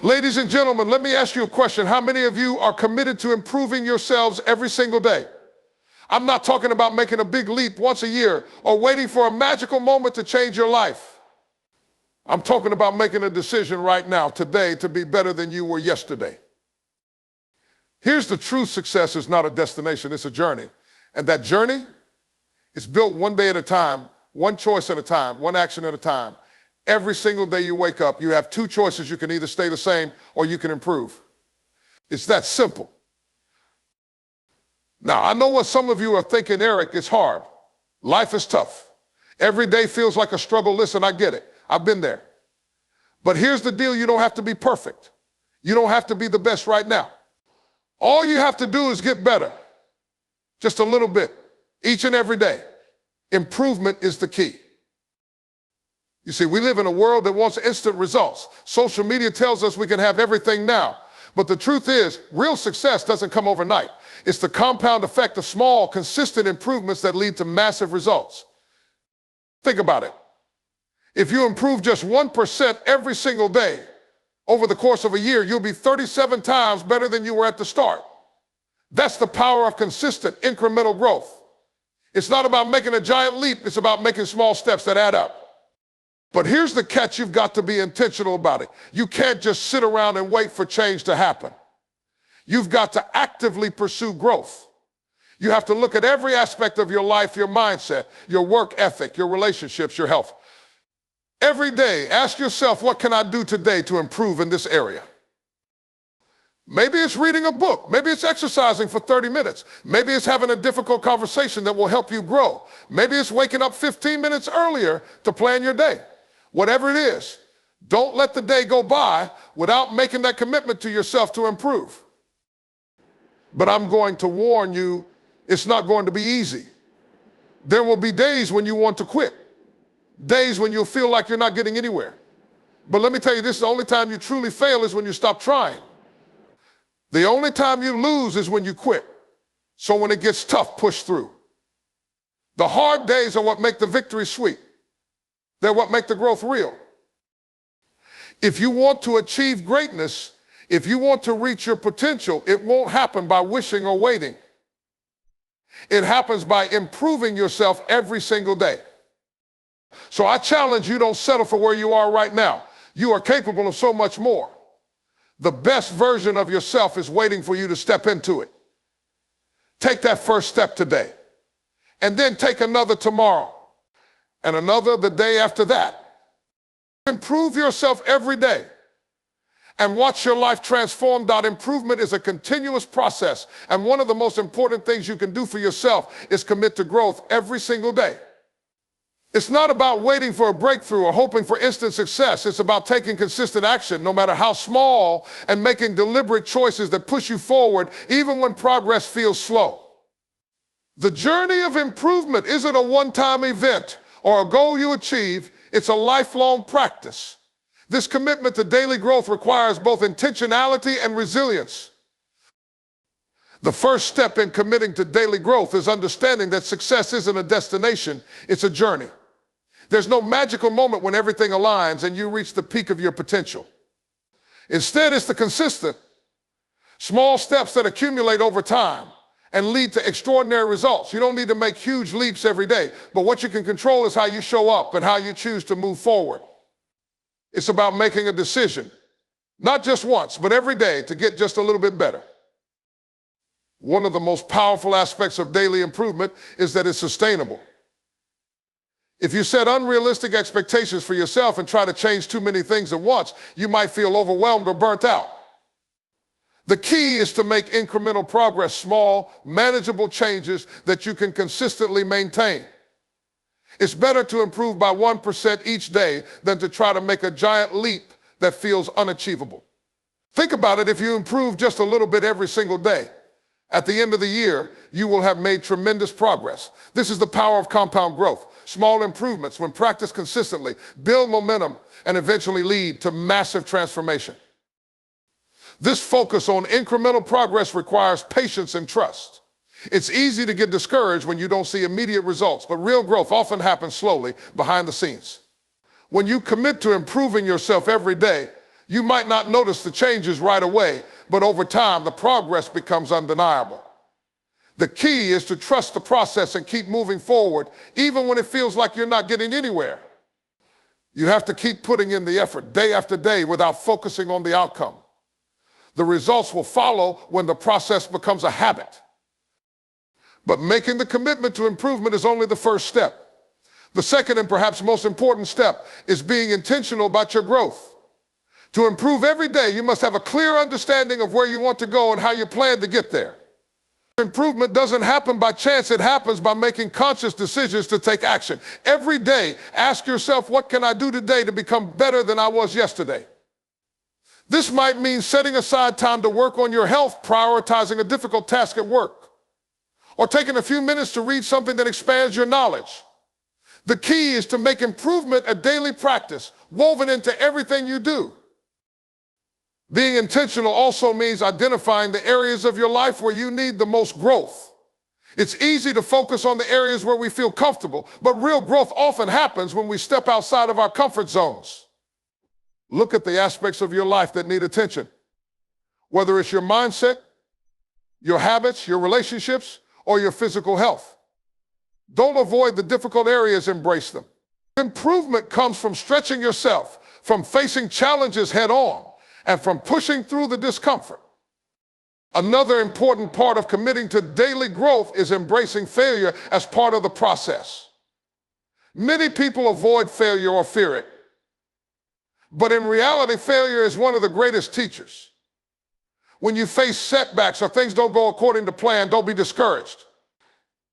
Ladies and gentlemen, let me ask you a question. How many of you are committed to improving yourselves every single day? I'm not talking about making a big leap once a year or waiting for a magical moment to change your life. I'm talking about making a decision right now, today, to be better than you were yesterday. Here's the truth: success is not a destination, it's a journey. And that journey is built one day at a time, one choice at a time, one action at a time. Every single day you wake up, you have two choices. You can either stay the same or you can improve. It's that simple. Now, I know what some of you are thinking. Eric, it's hard. Life is tough. Every day feels like a struggle. Listen, I get it. I've been there. But here's the deal: you don't have to be perfect. You don't have to be the best right now. All you have to do is get better. Just a little bit, each and every day. Improvement is the key. You see, we live in a world that wants instant results. Social media tells us we can have everything now. But the truth is, real success doesn't come overnight. It's the compound effect of small, consistent improvements that lead to massive results. Think about it. If you improve just 1% every single day, over the course of a year, you'll be 37 times better than you were at the start. That's the power of consistent, incremental growth. It's not about making a giant leap. It's about making small steps that add up. But here's the catch: you've got to be intentional about it. You can't just sit around and wait for change to happen. You've got to actively pursue growth. You have to look at every aspect of your life, your mindset, your work ethic, your relationships, your health. Every day, ask yourself, what can I do today to improve in this area? Maybe it's reading a book. Maybe it's exercising for 30 minutes. Maybe it's having a difficult conversation that will help you grow. Maybe it's waking up 15 minutes earlier to plan your day. Whatever it is, don't let the day go by without making that commitment to yourself to improve. But I'm going to warn you, it's not going to be easy. There will be days when you want to quit, days when you'll feel like you're not getting anywhere. But let me tell you this: the only time you truly fail is when you stop trying. The only time you lose is when you quit. So when it gets tough, push through. The hard days are what make the victory sweet. They're what make the growth real. If you want to achieve greatness, if you want to reach your potential, it won't happen by wishing or waiting. It happens by improving yourself every single day. So I challenge you, don't settle for where you are right now. You are capable of so much more. The best version of yourself is waiting for you to step into it. Take that first step today, and then take another tomorrow, and another the day after that. Improve yourself every day and watch your life transform. Improvement is a continuous process, and one of the most important things you can do for yourself is commit to growth every single day. It's not about waiting for a breakthrough or hoping for instant success. It's about taking consistent action, no matter how small, and making deliberate choices that push you forward, even when progress feels slow. The journey of improvement isn't a one-time event or a goal you achieve. It's a lifelong practice. This commitment to daily growth requires both intentionality and resilience. The first step in committing to daily growth is understanding that success isn't a destination, it's a journey. There's no magical moment when everything aligns and you reach the peak of your potential. Instead, it's the consistent, small steps that accumulate over time and lead to extraordinary results. You don't need to make huge leaps every day, but what you can control is how you show up and how you choose to move forward. It's about making a decision, not just once, but every day, to get just a little bit better. One of the most powerful aspects of daily improvement is that it's sustainable. If you set unrealistic expectations for yourself and try to change too many things at once, you might feel overwhelmed or burnt out. The key is to make incremental progress, small, manageable changes that you can consistently maintain. It's better to improve by 1% each day than to try to make a giant leap that feels unachievable. Think about it: if you improve just a little bit every single day, at the end of the year, you will have made tremendous progress. This is the power of compound growth. Small improvements, when practiced consistently, build momentum and eventually lead to massive transformation. This focus on incremental progress requires patience and trust. It's easy to get discouraged when you don't see immediate results, but real growth often happens slowly behind the scenes. When you commit to improving yourself every day, You might not notice the changes right away, but over time, the progress becomes undeniable. The key is to trust the process and keep moving forward, even when it feels like you're not getting anywhere. You have to keep putting in the effort day after day without focusing on the outcome. The results will follow when the process becomes a habit. But making the commitment to improvement is only the first step. The second and perhaps most important step is being intentional about your growth. To improve every day, you must have a clear understanding of where you want to go and how you plan to get there. Improvement doesn't happen by chance. It happens by making conscious decisions to take action. Every day, ask yourself, what can I do today to become better than I was yesterday? This might mean setting aside time to work on your health, prioritizing a difficult task at work, or taking a few minutes to read something that expands your knowledge. The key is to make improvement a daily practice, woven into everything you do. Being intentional also means identifying the areas of your life where you need the most growth. It's easy to focus on the areas where we feel comfortable, but real growth often happens when we step outside of our comfort zones. Look at the aspects of your life that need attention. Whether it's your mindset, your habits, your relationships, or your physical health. Don't avoid the difficult areas, embrace them. Improvement comes from stretching yourself, from facing challenges head on, and from pushing through the discomfort. Another important part of committing to daily growth is embracing failure as part of the process. Many people avoid failure or fear it. But in reality, failure is one of the greatest teachers. When you face setbacks or things don't go according to plan, don't be discouraged.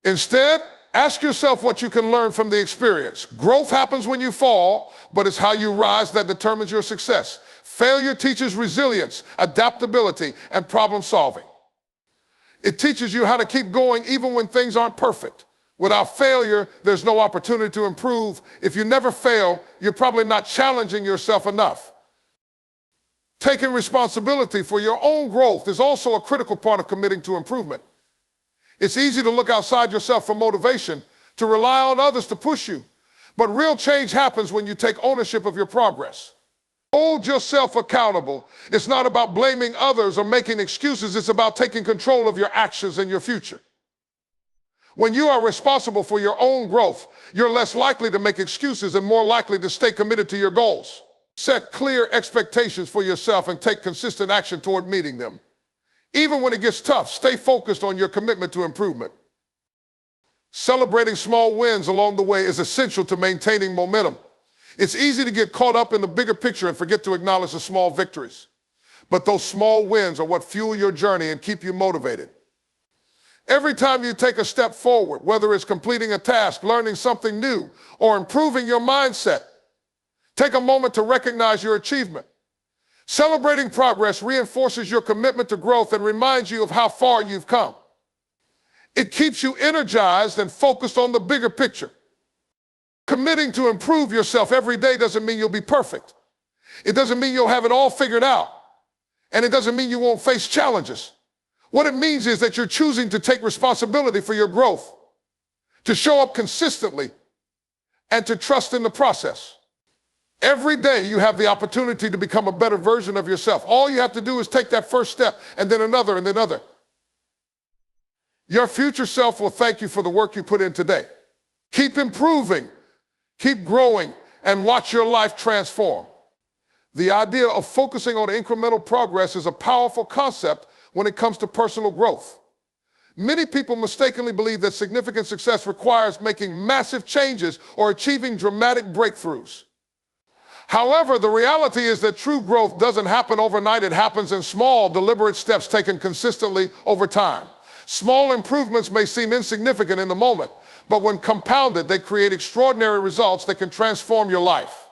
Instead, ask yourself what you can learn from the experience. Growth happens when you fall, but it's how you rise that determines your success. Failure teaches resilience, adaptability, and problem solving. It teaches you how to keep going even when things aren't perfect. Without failure, there's no opportunity to improve. If you never fail, you're probably not challenging yourself enough. Taking responsibility for your own growth is also a critical part of committing to improvement. It's easy to look outside yourself for motivation, to rely on others to push you. But real change happens when you take ownership of your progress. Hold yourself accountable. It's not about blaming others or making excuses. It's about taking control of your actions and your future. When you are responsible for your own growth, you're less likely to make excuses and more likely to stay committed to your goals. Set clear expectations for yourself and take consistent action toward meeting them. Even when it gets tough, stay focused on your commitment to improvement. Celebrating small wins along the way is essential to maintaining momentum. It's easy to get caught up in the bigger picture and forget to acknowledge the small victories. But those small wins are what fuel your journey and keep you motivated. Every time you take a step forward, whether it's completing a task, learning something new, or improving your mindset, take a moment to recognize your achievement. Celebrating progress reinforces your commitment to growth and reminds you of how far you've come. It keeps you energized and focused on the bigger picture. Committing to improve yourself every day doesn't mean you'll be perfect. It doesn't mean you'll have it all figured out. And it doesn't mean you won't face challenges. What it means is that you're choosing to take responsibility for your growth, to show up consistently, and to trust in the process. Every day you have the opportunity to become a better version of yourself. All you have to do is take that first step, and then another, and then another. Your future self will thank you for the work you put in today. Keep improving, keep growing, and watch your life transform. The idea of focusing on incremental progress is a powerful concept when it comes to personal growth. Many people mistakenly believe that significant success requires making massive changes or achieving dramatic breakthroughs. However, the reality is that true growth doesn't happen overnight. It happens in small, deliberate steps taken consistently over time. Small improvements may seem insignificant in the moment, but when compounded, they create extraordinary results that can transform your life.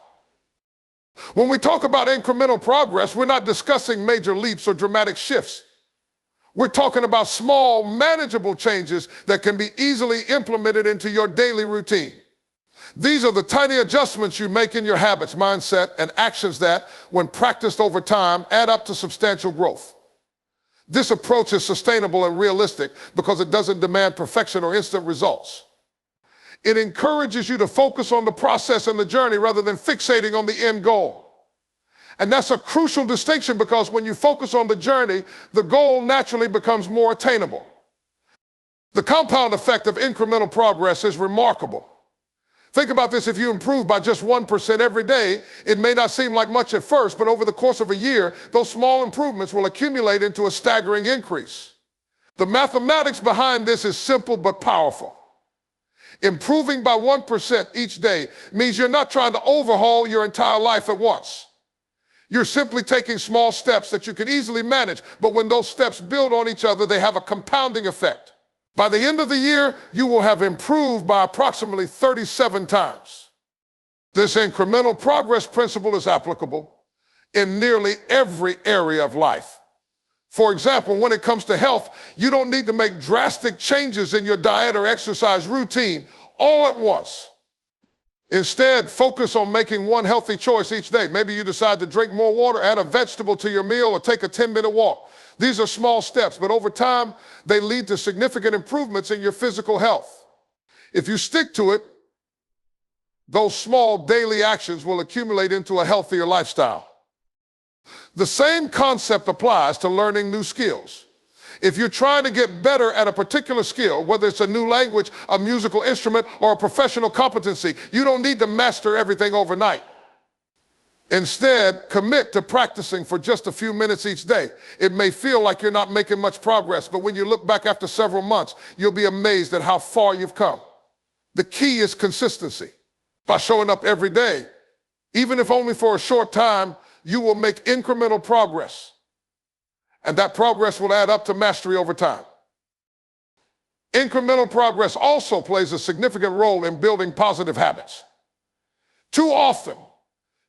When we talk about incremental progress, we're not discussing major leaps or dramatic shifts. We're talking about small, manageable changes that can be easily implemented into your daily routine. These are the tiny adjustments you make in your habits, mindset, and actions that, when practiced over time, add up to substantial growth. This approach is sustainable and realistic because it doesn't demand perfection or instant results. It encourages you to focus on the process and the journey rather than fixating on the end goal. And that's a crucial distinction because when you focus on the journey, the goal naturally becomes more attainable. The compound effect of incremental progress is remarkable. Think about this: if you improve by just 1% every day, it may not seem like much at first, but over the course of a year, those small improvements will accumulate into a staggering increase. The mathematics behind this is simple but powerful. Improving by 1% each day means you're not trying to overhaul your entire life at once. You're simply taking small steps that you can easily manage, but when those steps build on each other, they have a compounding effect. By the end of the year, you will have improved by approximately 37 times. This incremental progress principle is applicable in nearly every area of life. For example, when it comes to health, you don't need to make drastic changes in your diet or exercise routine all at once. Instead, focus on making one healthy choice each day. Maybe you decide to drink more water, add a vegetable to your meal, or take a 10-minute walk. These are small steps, but over time, they lead to significant improvements in your physical health. If you stick to it, those small daily actions will accumulate into a healthier lifestyle. The same concept applies to learning new skills. If you're trying to get better at a particular skill, whether it's a new language, a musical instrument, or a professional competency, you don't need to master everything overnight. Instead, commit to practicing for just a few minutes each day. It may feel like you're not making much progress, but when you look back after several months, you'll be amazed at how far you've come. The key is consistency. By showing up every day, even if only for a short time, you will make incremental progress. And that progress will add up to mastery over time. Incremental progress also plays a significant role in building positive habits. Too often,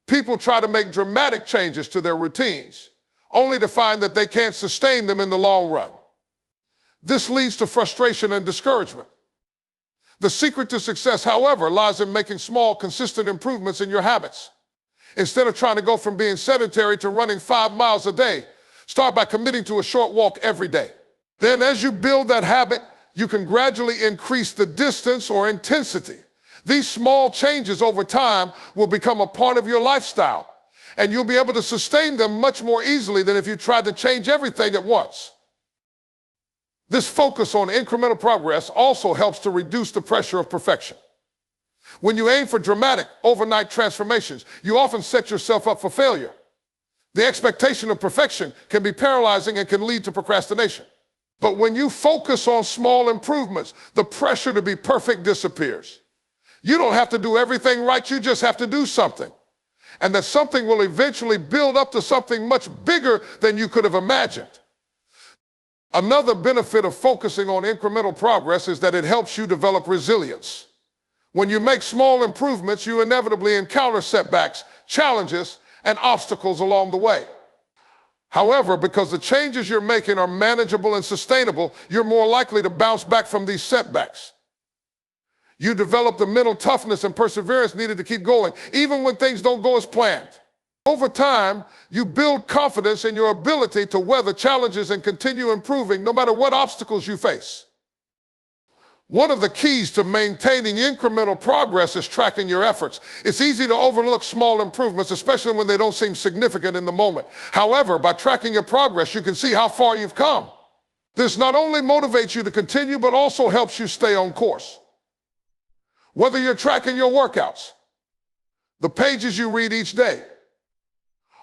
people try to make dramatic changes to their routines, only to find that they can't sustain them in the long run. This leads to frustration and discouragement. The secret to success, however, lies in making small, consistent improvements in your habits. Instead of trying to go from being sedentary to running 5 miles a day, start by committing to a short walk every day. Then as you build that habit, you can gradually increase the distance or intensity. These small changes over time will become a part of your lifestyle, and you'll be able to sustain them much more easily than if you tried to change everything at once. This focus on incremental progress also helps to reduce the pressure of perfection. When you aim for dramatic, overnight transformations, you often set yourself up for failure. The expectation of perfection can be paralyzing and can lead to procrastination. But when you focus on small improvements, the pressure to be perfect disappears. You don't have to do everything right, you just have to do something. And that something will eventually build up to something much bigger than you could have imagined. Another benefit of focusing on incremental progress is that it helps you develop resilience. When you make small improvements, you inevitably encounter setbacks, challenges, and obstacles along the way. However, because the changes you're making are manageable and sustainable, you're more likely to bounce back from these setbacks. You develop the mental toughness and perseverance needed to keep going, even when things don't go as planned. Over time, you build confidence in your ability to weather challenges and continue improving no matter what obstacles you face. One of the keys to maintaining incremental progress is tracking your efforts. It's easy to overlook small improvements, especially when they don't seem significant in the moment. However, by tracking your progress, you can see how far you've come. This not only motivates you to continue, but also helps you stay on course. Whether you're tracking your workouts, the pages you read each day,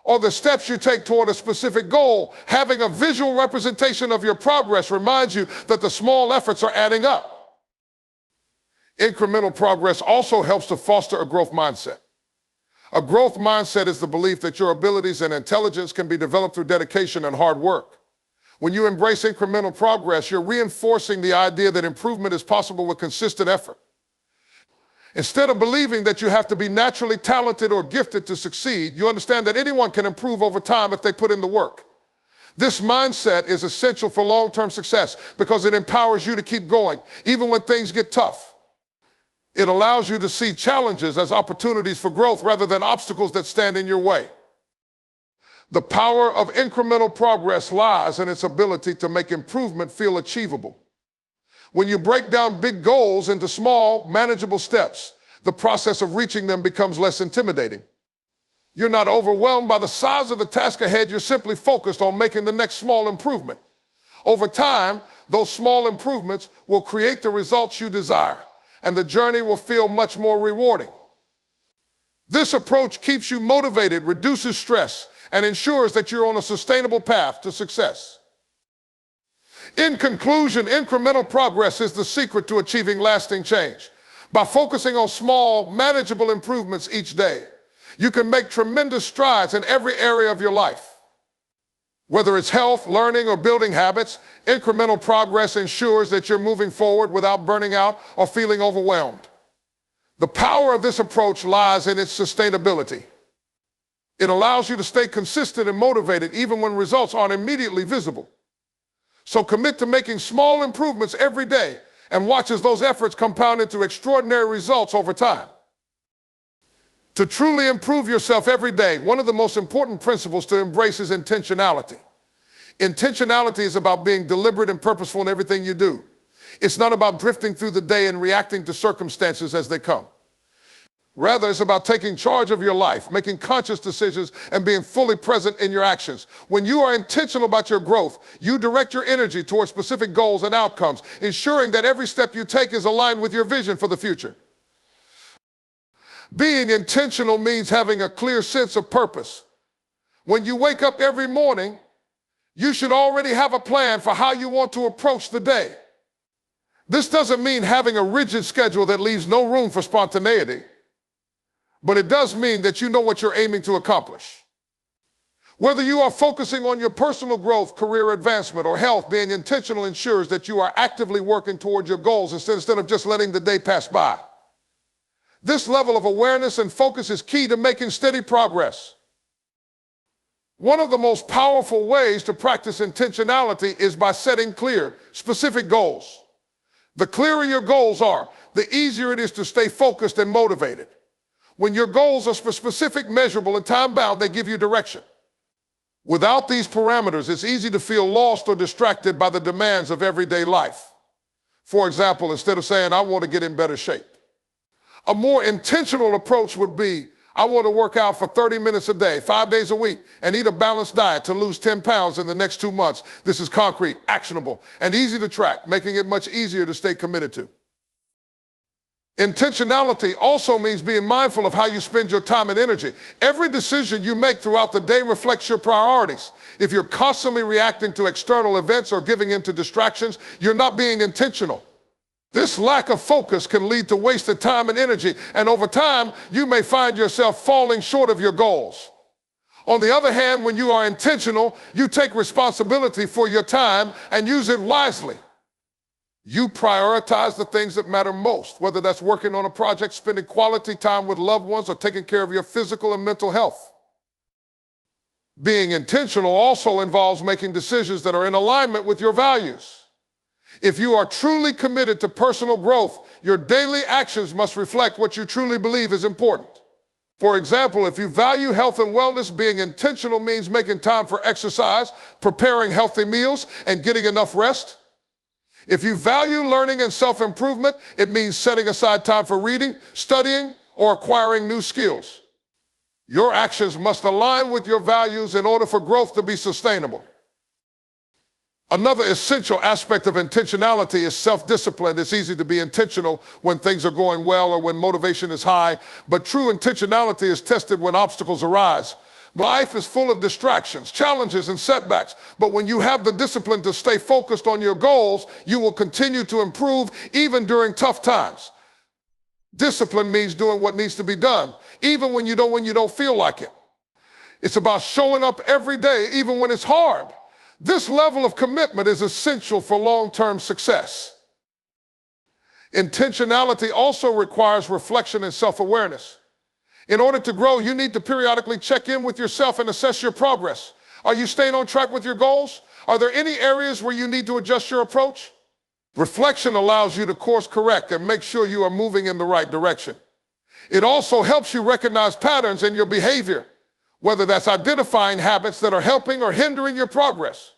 or the steps you take toward a specific goal, having a visual representation of your progress reminds you that the small efforts are adding up. Incremental progress also helps to foster a growth mindset. A growth mindset is the belief that your abilities and intelligence can be developed through dedication and hard work. When you embrace incremental progress, you're reinforcing the idea that improvement is possible with consistent effort. Instead of believing that you have to be naturally talented or gifted to succeed, you understand that anyone can improve over time if they put in the work. This mindset is essential for long-term success because it empowers you to keep going, even when things get tough. It allows you to see challenges as opportunities for growth rather than obstacles that stand in your way. The power of incremental progress lies in its ability to make improvement feel achievable. When you break down big goals into small, manageable steps, the process of reaching them becomes less intimidating. You're not overwhelmed by the size of the task ahead. You're simply focused on making the next small improvement. Over time, those small improvements will create the results you desire, and the journey will feel much more rewarding. This approach keeps you motivated, reduces stress, and ensures that you're on a sustainable path to success. In conclusion, incremental progress is the secret to achieving lasting change. By focusing on small, manageable improvements each day, you can make tremendous strides in every area of your life. Whether it's health, learning, or building habits, incremental progress ensures that you're moving forward without burning out or feeling overwhelmed. The power of this approach lies in its sustainability. It allows you to stay consistent and motivated even when results aren't immediately visible. So commit to making small improvements every day and watch as those efforts compound into extraordinary results over time. To truly improve yourself every day, one of the most important principles to embrace is intentionality. Intentionality is about being deliberate and purposeful in everything you do. It's not about drifting through the day and reacting to circumstances as they come. Rather, it's about taking charge of your life, making conscious decisions, and being fully present in your actions. When you are intentional about your growth, you direct your energy towards specific goals and outcomes, ensuring that every step you take is aligned with your vision for the future. Being intentional means having a clear sense of purpose. When you wake up every morning, you should already have a plan for how you want to approach the day. This doesn't mean having a rigid schedule that leaves no room for spontaneity, but it does mean that you know what you're aiming to accomplish. Whether you are focusing on your personal growth, career advancement, or health, being intentional ensures that you are actively working towards your goals instead of just letting the day pass by. This level of awareness and focus is key to making steady progress. One of the most powerful ways to practice intentionality is by setting clear, specific goals. The clearer your goals are, the easier it is to stay focused and motivated. When your goals are specific, measurable, and time-bound, they give you direction. Without these parameters, it's easy to feel lost or distracted by the demands of everyday life. For example, instead of saying, I want to get in better shape, a more intentional approach would be, I want to work out for 30 minutes a day, 5 days a week, and eat a balanced diet to lose 10 pounds in the next 2 months. This is concrete, actionable, and easy to track, making it much easier to stay committed to. Intentionality also means being mindful of how you spend your time and energy. Every decision you make throughout the day reflects your priorities. If you're constantly reacting to external events or giving in to distractions, you're not being intentional. This lack of focus can lead to wasted time and energy, and over time, you may find yourself falling short of your goals. On the other hand, when you are intentional, you take responsibility for your time and use it wisely. You prioritize the things that matter most, whether that's working on a project, spending quality time with loved ones, or taking care of your physical and mental health. Being intentional also involves making decisions that are in alignment with your values. If you are truly committed to personal growth, your daily actions must reflect what you truly believe is important. For example, if you value health and wellness, being intentional means making time for exercise, preparing healthy meals, and getting enough rest. If you value learning and self-improvement, it means setting aside time for reading, studying, or acquiring new skills. Your actions must align with your values in order for growth to be sustainable. Another essential aspect of intentionality is self-discipline. It's easy to be intentional when things are going well or when motivation is high, but true intentionality is tested when obstacles arise. Life is full of distractions, challenges, and setbacks, but when you have the discipline to stay focused on your goals, you will continue to improve even during tough times. Discipline means doing what needs to be done, even when you don't feel like it. It's about showing up every day, even when it's hard. This level of commitment is essential for long-term success. Intentionality also requires reflection and self-awareness. In order to grow, you need to periodically check in with yourself and assess your progress. Are you staying on track with your goals? Are there any areas where you need to adjust your approach? Reflection allows you to course correct and make sure you are moving in the right direction. It also helps you recognize patterns in your behavior, whether that's identifying habits that are helping or hindering your progress.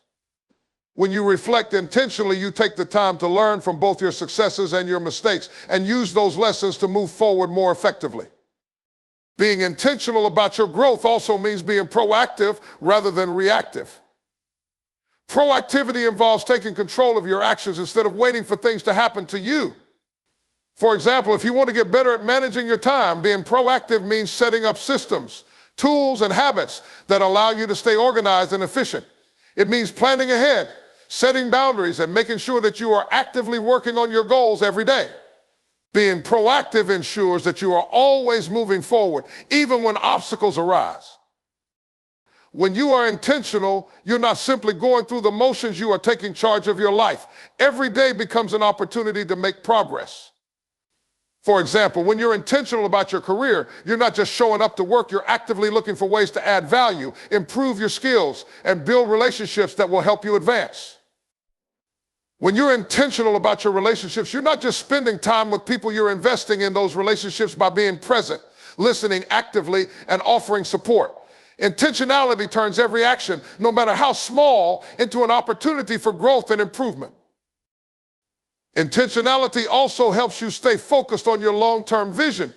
When you reflect intentionally, you take the time to learn from both your successes and your mistakes and use those lessons to move forward more effectively. Being intentional about your growth also means being proactive rather than reactive. Proactivity involves taking control of your actions instead of waiting for things to happen to you. For example, if you want to get better at managing your time, being proactive means setting up systems, tools, and habits that allow you to stay organized and efficient. It means planning ahead, setting boundaries, and making sure that you are actively working on your goals every day. Being proactive ensures that you are always moving forward, even when obstacles arise. When you are intentional, you're not simply going through the motions, you are taking charge of your life. Every day becomes an opportunity to make progress. For example, when you're intentional about your career, you're not just showing up to work, you're actively looking for ways to add value, improve your skills, and build relationships that will help you advance. When you're intentional about your relationships, you're not just spending time with people, you're investing in those relationships by being present, listening actively, and offering support. Intentionality turns every action, no matter how small, into an opportunity for growth and improvement. Intentionality also helps you stay focused on your long-term vision.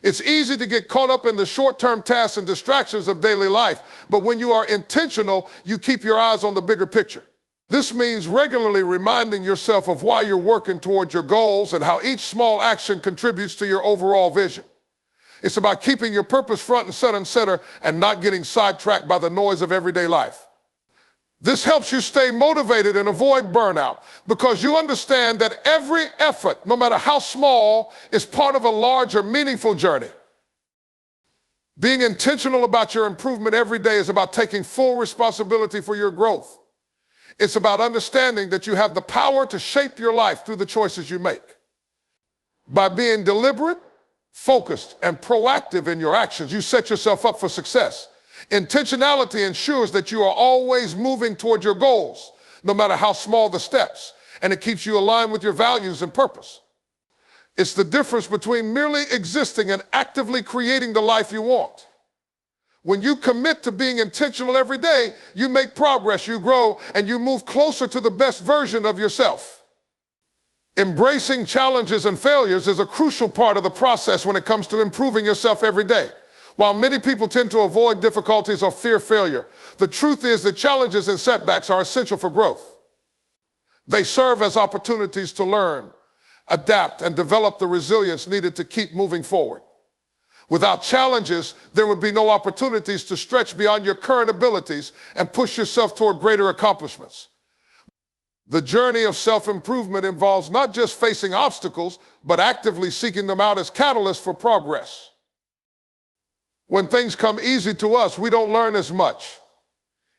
It's easy to get caught up in the short-term tasks and distractions of daily life, but when you are intentional, you keep your eyes on the bigger picture. This means regularly reminding yourself of why you're working towards your goals and how each small action contributes to your overall vision. It's about keeping your purpose front and center and not getting sidetracked by the noise of everyday life. This helps you stay motivated and avoid burnout because you understand that every effort, no matter how small, is part of a larger, meaningful journey. Being intentional about your improvement every day is about taking full responsibility for your growth. It's about understanding that you have the power to shape your life through the choices you make. By being deliberate, focused, and proactive in your actions, you set yourself up for success. Intentionality ensures that you are always moving toward your goals, no matter how small the steps, and it keeps you aligned with your values and purpose. It's the difference between merely existing and actively creating the life you want. When you commit to being intentional every day, you make progress, you grow, and you move closer to the best version of yourself. Embracing challenges and failures is a crucial part of the process when it comes to improving yourself every day. While many people tend to avoid difficulties or fear failure, the truth is that challenges and setbacks are essential for growth. They serve as opportunities to learn, adapt, and develop the resilience needed to keep moving forward. Without challenges, there would be no opportunities to stretch beyond your current abilities and push yourself toward greater accomplishments. The journey of self-improvement involves not just facing obstacles, but actively seeking them out as catalysts for progress. When things come easy to us, we don't learn as much.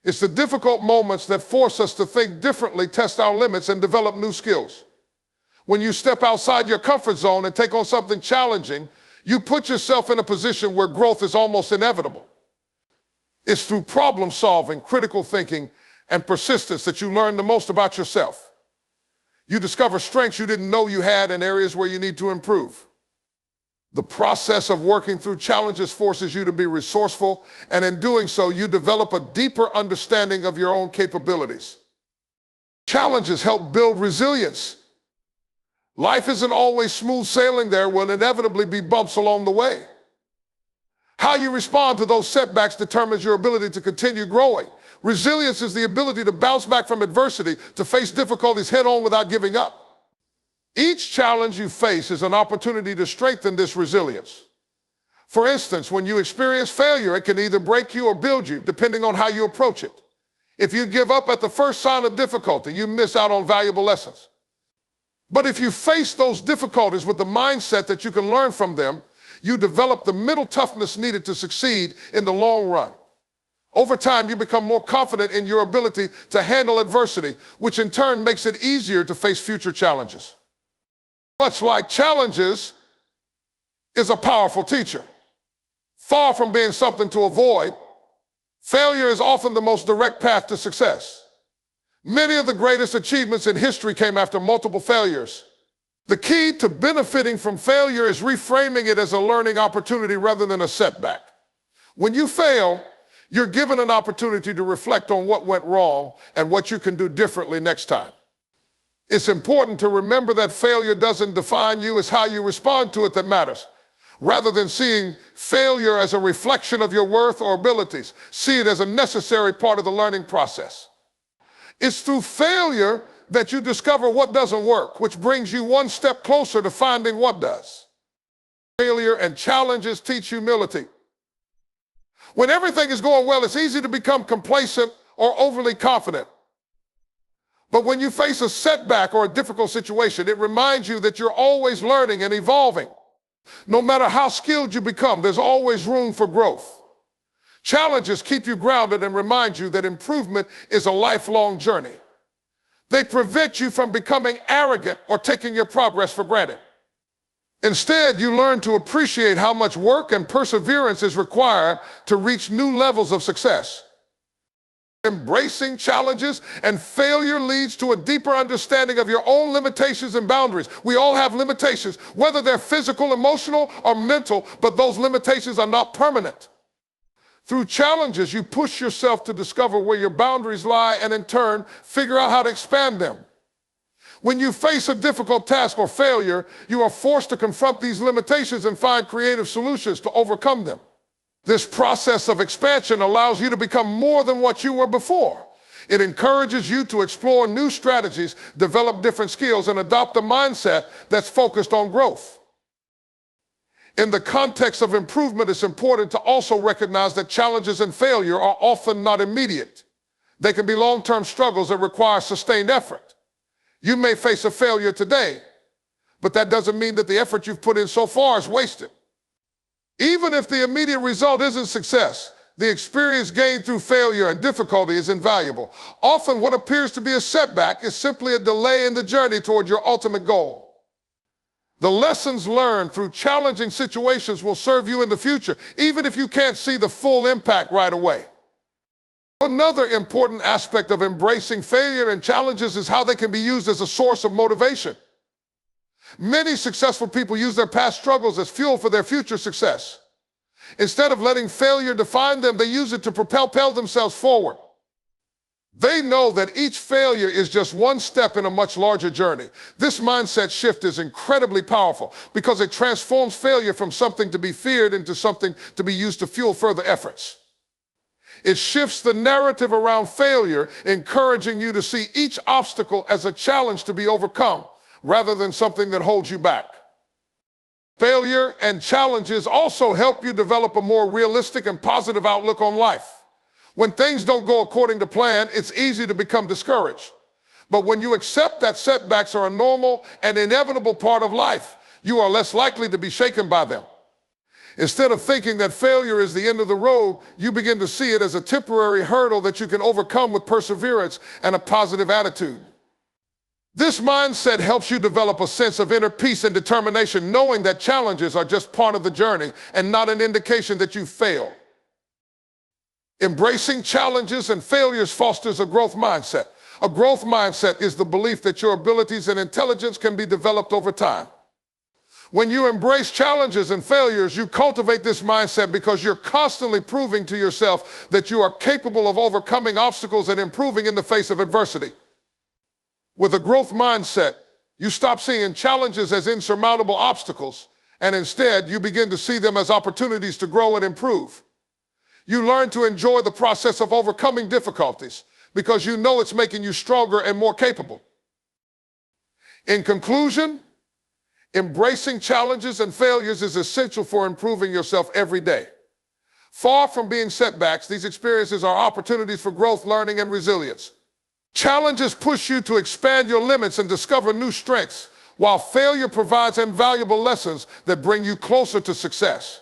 It's the difficult moments that force us to think differently, test our limits, and develop new skills. When you step outside your comfort zone and take on something challenging, you put yourself in a position where growth is almost inevitable. It's through problem solving, critical thinking, and persistence that you learn the most about yourself. You discover strengths you didn't know you had and areas where you need to improve. The process of working through challenges forces you to be resourceful, and in doing so, you develop a deeper understanding of your own capabilities. Challenges help build resilience. Life isn't always smooth sailing. There will inevitably be bumps along the way. How you respond to those setbacks determines your ability to continue growing. Resilience is the ability to bounce back from adversity, to face difficulties head on without giving up. Each challenge you face is an opportunity to strengthen this resilience. For instance, when you experience failure, it can either break you or build you, depending on how you approach it. If you give up at the first sign of difficulty, you miss out on valuable lessons. But if you face those difficulties with the mindset that you can learn from them, you develop the mental toughness needed to succeed in the long run. Over time, you become more confident in your ability to handle adversity, which in turn makes it easier to face future challenges. Much like challenges is a powerful teacher. Far from being something to avoid, failure is often the most direct path to success. Many of the greatest achievements in history came after multiple failures. The key to benefiting from failure is reframing it as a learning opportunity rather than a setback. When you fail, you're given an opportunity to reflect on what went wrong and what you can do differently next time. It's important to remember that failure doesn't define you, it's how you respond to it that matters. Rather than seeing failure as a reflection of your worth or abilities, see it as a necessary part of the learning process. It's through failure that you discover what doesn't work, which brings you one step closer to finding what does. Failure and challenges teach humility. When everything is going well, it's easy to become complacent or overly confident. But when you face a setback or a difficult situation, it reminds you that you're always learning and evolving. No matter how skilled you become, there's always room for growth. Challenges keep you grounded and remind you that improvement is a lifelong journey. They prevent you from becoming arrogant or taking your progress for granted. Instead, you learn to appreciate how much work and perseverance is required to reach new levels of success. Embracing challenges and failure leads to a deeper understanding of your own limitations and boundaries. We all have limitations, whether they're physical, emotional, or mental, but those limitations are not permanent. Through challenges, you push yourself to discover where your boundaries lie and in turn, figure out how to expand them. When you face a difficult task or failure, you are forced to confront these limitations and find creative solutions to overcome them. This process of expansion allows you to become more than what you were before. It encourages you to explore new strategies, develop different skills, and adopt a mindset that's focused on growth. In the context of improvement, it's important to also recognize that challenges and failure are often not immediate. They can be long-term struggles that require sustained effort. You may face a failure today, but that doesn't mean that the effort you've put in so far is wasted. Even if the immediate result isn't success, the experience gained through failure and difficulty is invaluable. Often what appears to be a setback is simply a delay in the journey toward your ultimate goal. The lessons learned through challenging situations will serve you in the future, even if you can't see the full impact right away. Another important aspect of embracing failure and challenges is how they can be used as a source of motivation. Many successful people use their past struggles as fuel for their future success. Instead of letting failure define them, they use it to propel themselves forward. They know that each failure is just one step in a much larger journey. This mindset shift is incredibly powerful because it transforms failure from something to be feared into something to be used to fuel further efforts. It shifts the narrative around failure, encouraging you to see each obstacle as a challenge to be overcome, rather than something that holds you back. Failure and challenges also help you develop a more realistic and positive outlook on life. When things don't go according to plan, it's easy to become discouraged. But when you accept that setbacks are a normal and inevitable part of life, you are less likely to be shaken by them. Instead of thinking that failure is the end of the road, you begin to see it as a temporary hurdle that you can overcome with perseverance and a positive attitude. This mindset helps you develop a sense of inner peace and determination, knowing that challenges are just part of the journey and not an indication that you failed. Embracing challenges and failures fosters a growth mindset. A growth mindset is the belief that your abilities and intelligence can be developed over time. When you embrace challenges and failures, you cultivate this mindset because you're constantly proving to yourself that you are capable of overcoming obstacles and improving in the face of adversity. With a growth mindset, you stop seeing challenges as insurmountable obstacles, and instead you begin to see them as opportunities to grow and improve. You learn to enjoy the process of overcoming difficulties because you know it's making you stronger and more capable. In conclusion, embracing challenges and failures is essential for improving yourself every day. Far from being setbacks, these experiences are opportunities for growth, learning, and resilience. Challenges push you to expand your limits and discover new strengths, while failure provides invaluable lessons that bring you closer to success.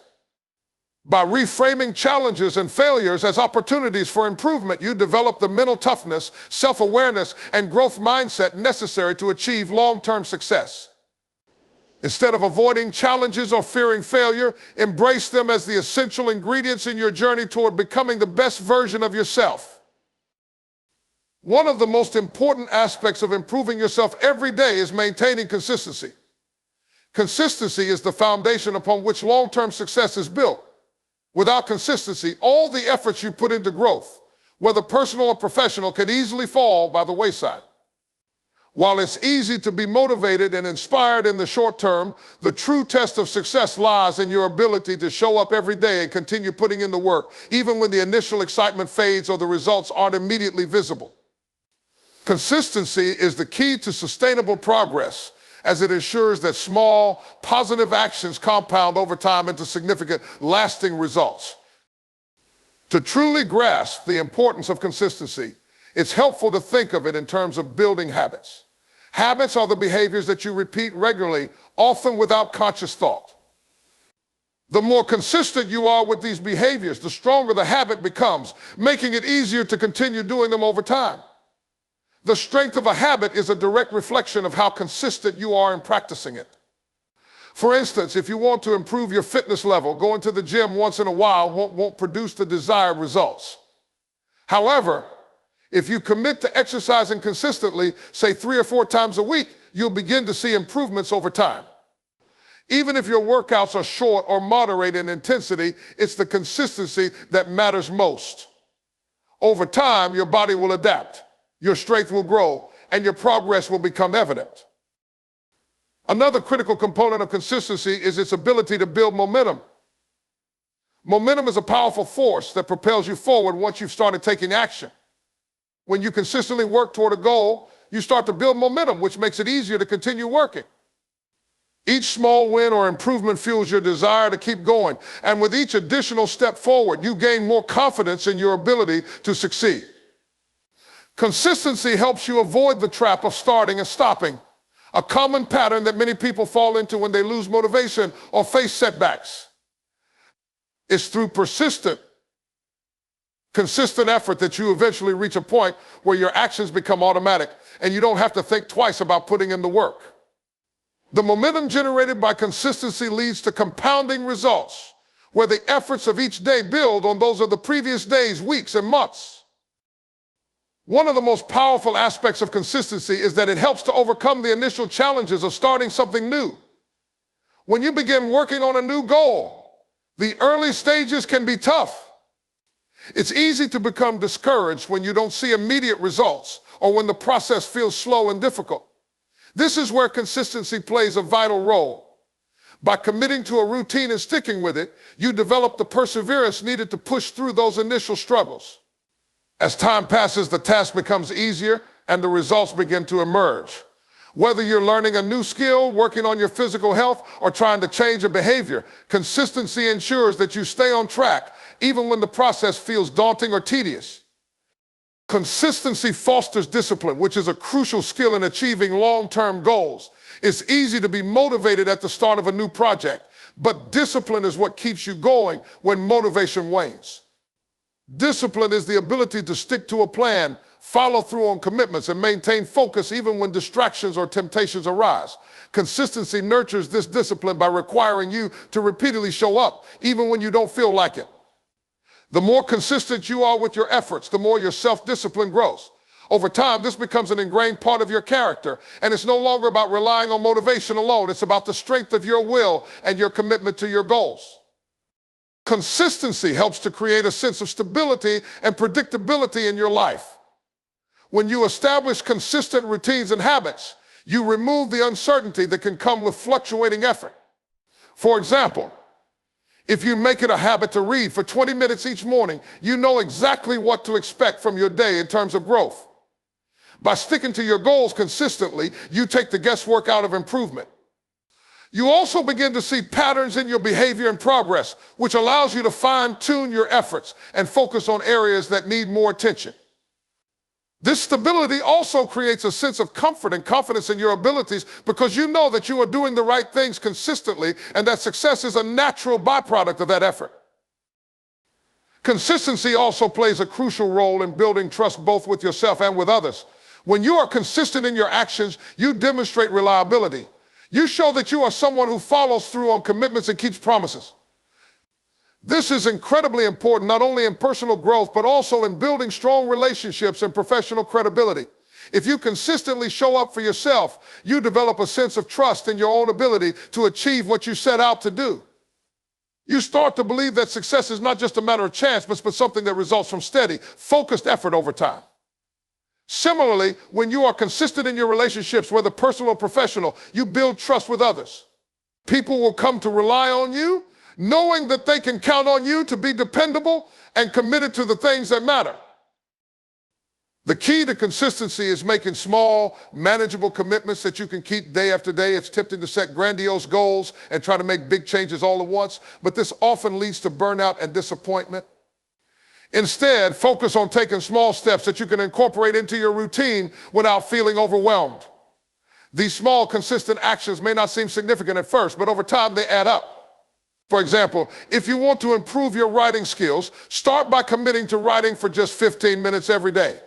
By reframing challenges and failures as opportunities for improvement, you develop the mental toughness, self-awareness, and growth mindset necessary to achieve long-term success. Instead of avoiding challenges or fearing failure, embrace them as the essential ingredients in your journey toward becoming the best version of yourself. One of the most important aspects of improving yourself every day is maintaining consistency. Consistency is the foundation upon which long-term success is built. Without consistency, all the efforts you put into growth, whether personal or professional, can easily fall by the wayside. While it's easy to be motivated and inspired in the short term, the true test of success lies in your ability to show up every day and continue putting in the work, even when the initial excitement fades or the results aren't immediately visible. Consistency is the key to sustainable progress, as it ensures that small, positive actions compound over time into significant, lasting results. To truly grasp the importance of consistency, it's helpful to think of it in terms of building habits. Habits are the behaviors that you repeat regularly, often without conscious thought. The more consistent you are with these behaviors, the stronger the habit becomes, making it easier to continue doing them over time. The strength of a habit is a direct reflection of how consistent you are in practicing it. For instance, if you want to improve your fitness level, going to the gym once in a while won't produce the desired results. However, if you commit to exercising consistently, say 3 or 4 times a week, you'll begin to see improvements over time. Even if your workouts are short or moderate in intensity, it's the consistency that matters most. Over time, your body will adapt, your strength will grow, and your progress will become evident. Another critical component of consistency is its ability to build momentum. Momentum is a powerful force that propels you forward once you've started taking action. When you consistently work toward a goal, you start to build momentum, which makes it easier to continue working. Each small win or improvement fuels your desire to keep going, and with each additional step forward, you gain more confidence in your ability to succeed. Consistency helps you avoid the trap of starting and stopping, a common pattern that many people fall into when they lose motivation or face setbacks. It's through consistent effort that you eventually reach a point where your actions become automatic and you don't have to think twice about putting in the work. The momentum generated by consistency leads to compounding results, where the efforts of each day build on those of the previous days, weeks, and months. One of the most powerful aspects of consistency is that it helps to overcome the initial challenges of starting something new. When you begin working on a new goal, the early stages can be tough. It's easy to become discouraged when you don't see immediate results or when the process feels slow and difficult. This is where consistency plays a vital role. By committing to a routine and sticking with it, you develop the perseverance needed to push through those initial struggles. As time passes, the task becomes easier and the results begin to emerge. Whether you're learning a new skill, working on your physical health, or trying to change a behavior, consistency ensures that you stay on track, even when the process feels daunting or tedious. Consistency fosters discipline, which is a crucial skill in achieving long-term goals. It's easy to be motivated at the start of a new project, but discipline is what keeps you going when motivation wanes. Discipline is the ability to stick to a plan, follow through on commitments, and maintain focus even when distractions or temptations arise. Consistency nurtures this discipline by requiring you to repeatedly show up, even when you don't feel like it. The more consistent you are with your efforts, the more your self-discipline grows. Over time, this becomes an ingrained part of your character, and it's no longer about relying on motivation alone. It's about the strength of your will and your commitment to your goals. Consistency helps to create a sense of stability and predictability in your life. When you establish consistent routines and habits, you remove the uncertainty that can come with fluctuating effort. For example, if you make it a habit to read for 20 minutes each morning, you know exactly what to expect from your day in terms of growth. By sticking to your goals consistently, you take the guesswork out of improvement. You also begin to see patterns in your behavior and progress, which allows you to fine-tune your efforts and focus on areas that need more attention. This stability also creates a sense of comfort and confidence in your abilities because you know that you are doing the right things consistently and that success is a natural byproduct of that effort. Consistency also plays a crucial role in building trust both with yourself and with others. When you are consistent in your actions, you demonstrate reliability. You show that you are someone who follows through on commitments and keeps promises. This is incredibly important not only in personal growth, but also in building strong relationships and professional credibility. If you consistently show up for yourself, you develop a sense of trust in your own ability to achieve what you set out to do. You start to believe that success is not just a matter of chance, but something that results from steady, focused effort over time. Similarly, when you are consistent in your relationships, whether personal or professional, you build trust with others. People will come to rely on you, knowing that they can count on you to be dependable and committed to the things that matter. The key to consistency is making small, manageable commitments that you can keep day after day. It's tempting to set grandiose goals and try to make big changes all at once, but this often leads to burnout and disappointment. Instead, focus on taking small steps that you can incorporate into your routine without feeling overwhelmed. These small, consistent actions may not seem significant at first, but over time they add up. For example, if you want to improve your writing skills, start by committing to writing for just 15 minutes every day.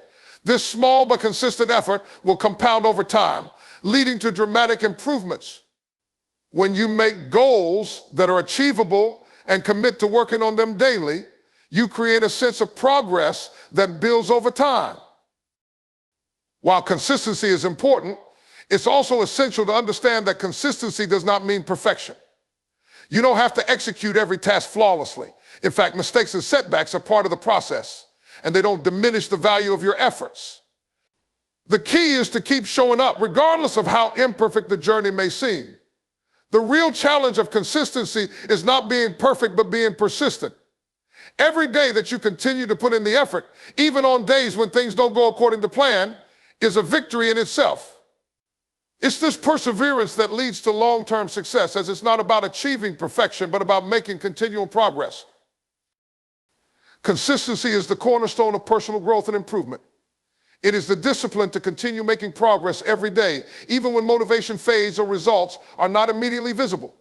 This small but consistent effort will compound over time, leading to dramatic improvements. When you make goals that are achievable and commit to working on them daily, you create a sense of progress that builds over time. While consistency is important, it's also essential to understand that consistency does not mean perfection. You don't have to execute every task flawlessly. In fact, mistakes and setbacks are part of the process, and they don't diminish the value of your efforts. The key is to keep showing up, regardless of how imperfect the journey may seem. The real challenge of consistency is not being perfect, but being persistent. Every day that you continue to put in the effort, even on days when things don't go according to plan, is a victory in itself. It's this perseverance that leads to long-term success, as it's not about achieving perfection, but about making continual progress. Consistency is the cornerstone of personal growth and improvement. It is the discipline to continue making progress every day, even when motivation fades or results are not immediately visible.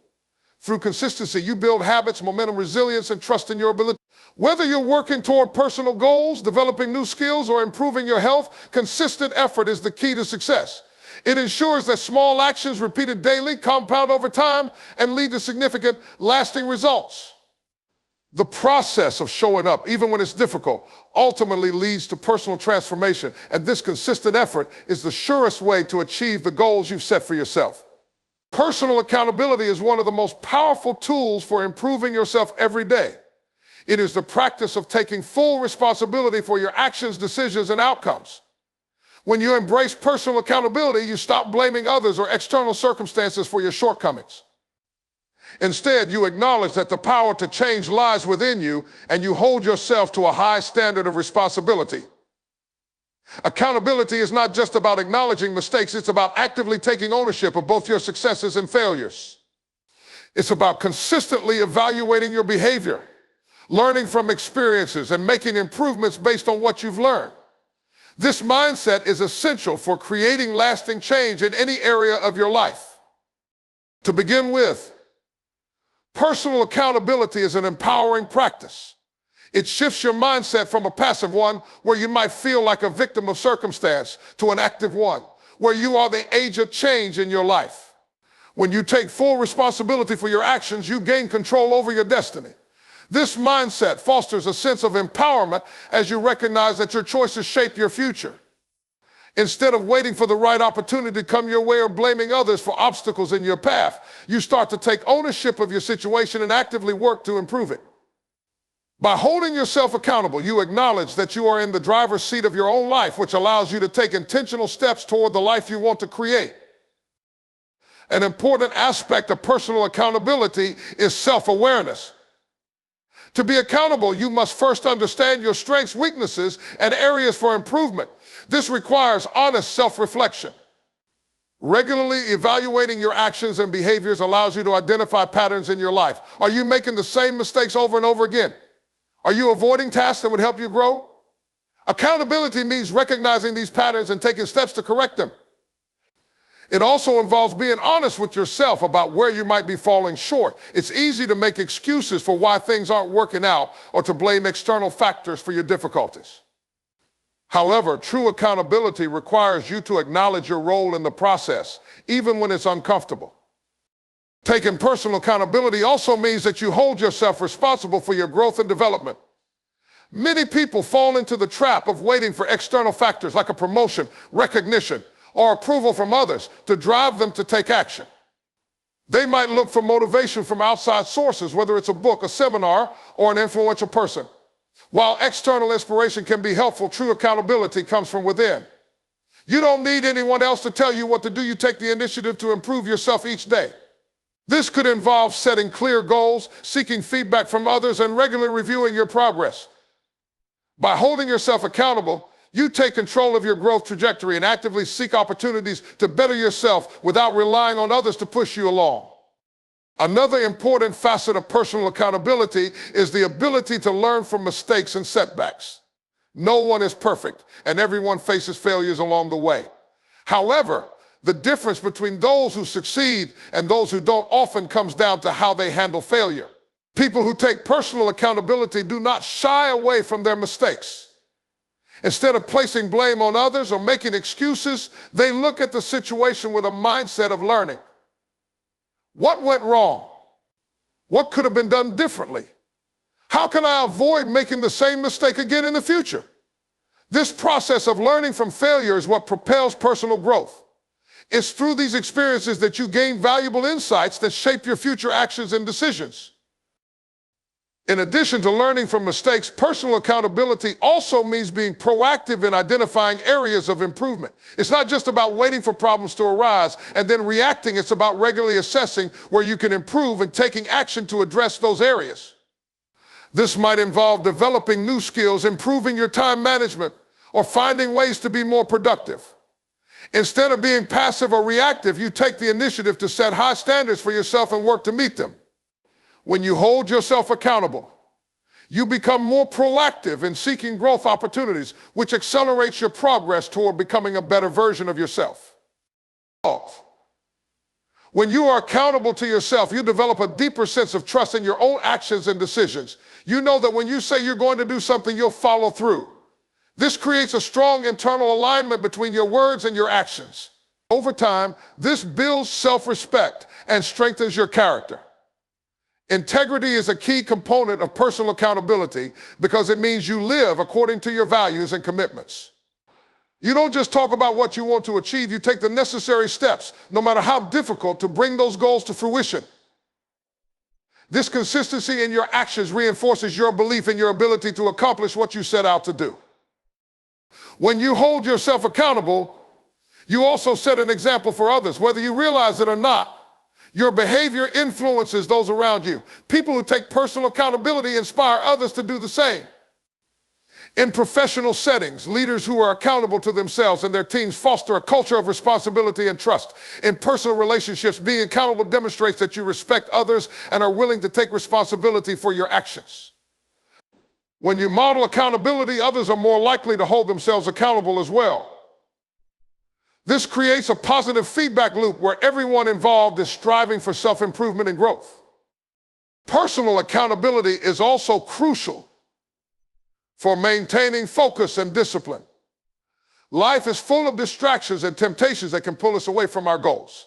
Through consistency, you build habits, momentum, resilience, and trust in your ability. Whether you're working toward personal goals, developing new skills, or improving your health, consistent effort is the key to success. It ensures that small actions repeated daily compound over time and lead to significant, lasting results. The process of showing up, even when it's difficult, ultimately leads to personal transformation, and this consistent effort is the surest way to achieve the goals you've set for yourself. Personal accountability is one of the most powerful tools for improving yourself every day. It is the practice of taking full responsibility for your actions, decisions, and outcomes. When you embrace personal accountability, you stop blaming others or external circumstances for your shortcomings. Instead, you acknowledge that the power to change lies within you, and you hold yourself to a high standard of responsibility. Accountability is not just about acknowledging mistakes, it's about actively taking ownership of both your successes and failures. It's about consistently evaluating your behavior, learning from experiences, and making improvements based on what you've learned. This mindset is essential for creating lasting change in any area of your life. To begin with, personal accountability is an empowering practice. It shifts your mindset from a passive one, where you might feel like a victim of circumstance, to an active one, where you are the agent of change in your life. When you take full responsibility for your actions, you gain control over your destiny. This mindset fosters a sense of empowerment as you recognize that your choices shape your future. Instead of waiting for the right opportunity to come your way or blaming others for obstacles in your path, you start to take ownership of your situation and actively work to improve it. By holding yourself accountable, you acknowledge that you are in the driver's seat of your own life, which allows you to take intentional steps toward the life you want to create. An important aspect of personal accountability is self-awareness. To be accountable, you must first understand your strengths, weaknesses, and areas for improvement. This requires honest self-reflection. Regularly evaluating your actions and behaviors allows you to identify patterns in your life. Are you making the same mistakes over and over again? Are you avoiding tasks that would help you grow? Accountability means recognizing these patterns and taking steps to correct them. It also involves being honest with yourself about where you might be falling short. It's easy to make excuses for why things aren't working out or to blame external factors for your difficulties. However, true accountability requires you to acknowledge your role in the process, even when it's uncomfortable. Taking personal accountability also means that you hold yourself responsible for your growth and development. Many people fall into the trap of waiting for external factors like a promotion, recognition, or approval from others to drive them to take action. They might look for motivation from outside sources, whether it's a book, a seminar, or an influential person. While external inspiration can be helpful, true accountability comes from within. You don't need anyone else to tell you what to do. You take the initiative to improve yourself each day. This could involve setting clear goals, seeking feedback from others, and regularly reviewing your progress. By holding yourself accountable, you take control of your growth trajectory and actively seek opportunities to better yourself without relying on others to push you along. Another important facet of personal accountability is the ability to learn from mistakes and setbacks. No one is perfect, and everyone faces failures along the way. However, the difference between those who succeed and those who don't often comes down to how they handle failure. People who take personal accountability do not shy away from their mistakes. Instead of placing blame on others or making excuses, they look at the situation with a mindset of learning. What went wrong? What could have been done differently? How can I avoid making the same mistake again in the future? This process of learning from failure is what propels personal growth. It's through these experiences that you gain valuable insights that shape your future actions and decisions. In addition to learning from mistakes, personal accountability also means being proactive in identifying areas of improvement. It's not just about waiting for problems to arise and then reacting. It's about regularly assessing where you can improve and taking action to address those areas. This might involve developing new skills, improving your time management, or finding ways to be more productive. Instead of being passive or reactive, you take the initiative to set high standards for yourself and work to meet them. When you hold yourself accountable, you become more proactive in seeking growth opportunities, which accelerates your progress toward becoming a better version of yourself. When you are accountable to yourself, you develop a deeper sense of trust in your own actions and decisions. You know that when you say you're going to do something, you'll follow through. This creates a strong internal alignment between your words and your actions. Over time, this builds self-respect and strengthens your character. Integrity is a key component of personal accountability because it means you live according to your values and commitments. You don't just talk about what you want to achieve, you take the necessary steps, no matter how difficult, to bring those goals to fruition. This consistency in your actions reinforces your belief in your ability to accomplish what you set out to do. When you hold yourself accountable, you also set an example for others. Whether you realize it or not, your behavior influences those around you. People who take personal accountability inspire others to do the same. In professional settings, leaders who are accountable to themselves and their teams foster a culture of responsibility and trust. In personal relationships, being accountable demonstrates that you respect others and are willing to take responsibility for your actions. When you model accountability, others are more likely to hold themselves accountable as well. This creates a positive feedback loop where everyone involved is striving for self-improvement and growth. Personal accountability is also crucial for maintaining focus and discipline. Life is full of distractions and temptations that can pull us away from our goals.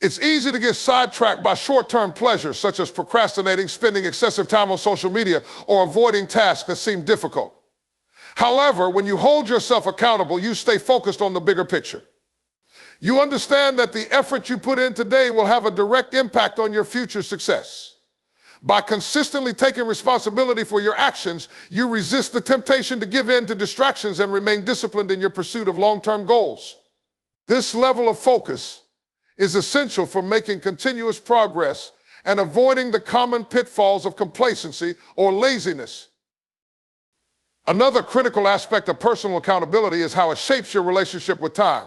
It's easy to get sidetracked by short-term pleasures such as procrastinating, spending excessive time on social media, or avoiding tasks that seem difficult. However, when you hold yourself accountable, you stay focused on the bigger picture. You understand that the effort you put in today will have a direct impact on your future success. By consistently taking responsibility for your actions, you resist the temptation to give in to distractions and remain disciplined in your pursuit of long-term goals. This level of focus is essential for making continuous progress and avoiding the common pitfalls of complacency or laziness. Another critical aspect of personal accountability is how it shapes your relationship with time.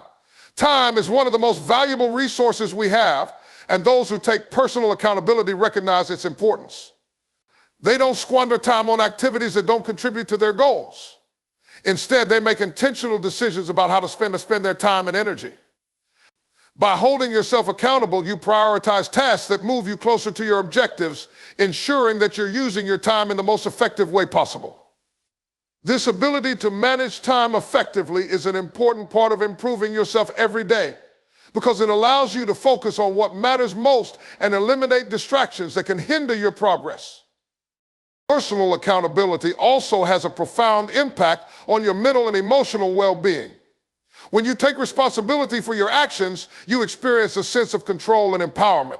Time is one of the most valuable resources we have, and those who take personal accountability recognize its importance. They don't squander time on activities that don't contribute to their goals. Instead, they make intentional decisions about how to spend their time and energy. By holding yourself accountable, you prioritize tasks that move you closer to your objectives, ensuring that you're using your time in the most effective way possible. This ability to manage time effectively is an important part of improving yourself every day because it allows you to focus on what matters most and eliminate distractions that can hinder your progress. Personal accountability also has a profound impact on your mental and emotional well-being. When you take responsibility for your actions, you experience a sense of control and empowerment.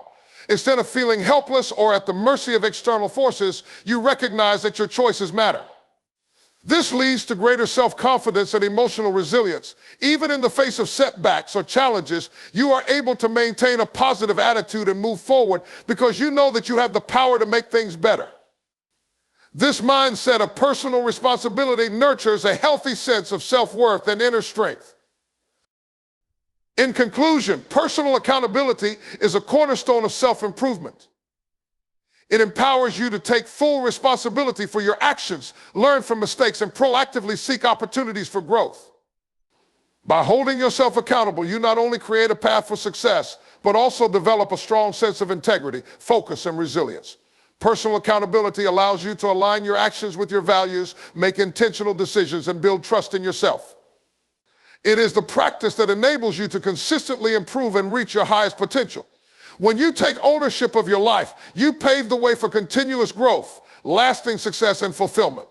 Instead of feeling helpless or at the mercy of external forces, you recognize that your choices matter. This leads to greater self-confidence and emotional resilience. Even in the face of setbacks or challenges, you are able to maintain a positive attitude and move forward because you know that you have the power to make things better. This mindset of personal responsibility nurtures a healthy sense of self-worth and inner strength. In conclusion, personal accountability is a cornerstone of self-improvement. It empowers you to take full responsibility for your actions, learn from mistakes, and proactively seek opportunities for growth. By holding yourself accountable, you not only create a path for success, but also develop a strong sense of integrity, focus, and resilience. Personal accountability allows you to align your actions with your values, make intentional decisions, and build trust in yourself. It is the practice that enables you to consistently improve and reach your highest potential. When you take ownership of your life, you pave the way for continuous growth, lasting success, and fulfillment.